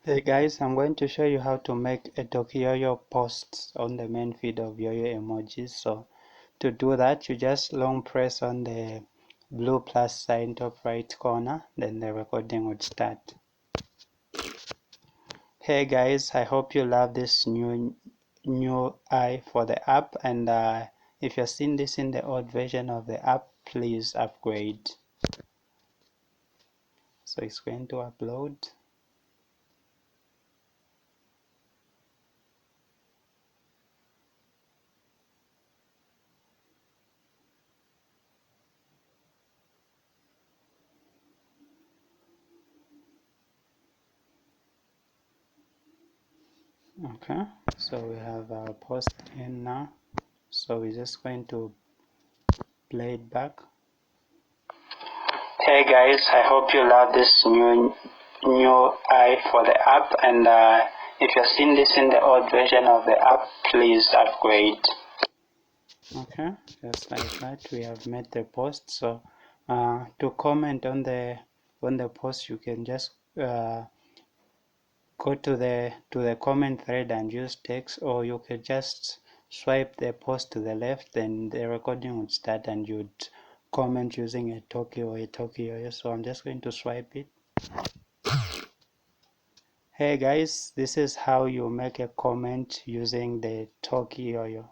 Hey guys, I'm going to show you how to make a Yoyo post on the main feed of Yoyo emojis. So to do that, you just long press on the blue plus sign top right corner, then the recording would start. Hey guys, I hope you love this new UI for the app, and if you're seeing this in the old version of the app, please upgrade. So it's going to upload. Okay, so we have our post in now, so we're just going to play it back. Hey guys, I hope you love this new UI for the app, and if you're seeing this in the old version of the app, please upgrade. Okay, just like that, we have made the post. So to comment on the post, you can just go to the comment thread and use text, or you could just swipe the post to the left, then the recording would start and you'd comment using a Talkey or a Talkey. So I'm just going to swipe it. Hey guys, this is how you make a comment using the Talkey.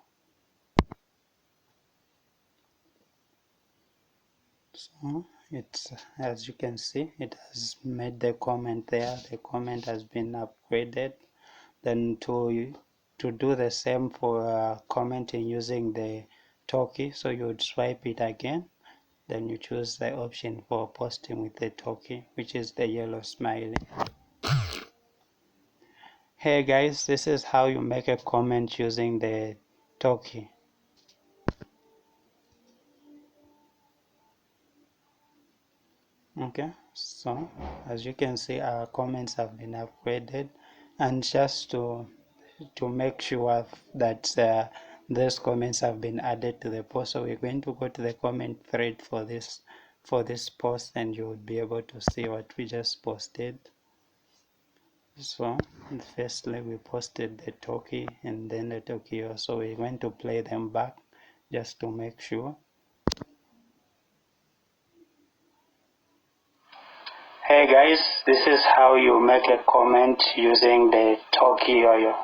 So it's, as you can see, it has made the comment there. The comment has been upgraded. Then to do the same for commenting using the Talkey, so you would swipe it again, then you choose the option for posting with the Talkey, which is the yellow smiley. Hey guys, this is how you make a comment using the Talkey. Okay, so as you can see, our comments have been upgraded, and just to make sure that those comments have been added to the post, so we're going to go to the comment thread for this post, and you will be able to see what we just posted. So firstly we posted the Talkey and then the Talkey, so we're going to play them back just to make sure. Hey guys, this is how you make a comment using the Talkey Yoyo.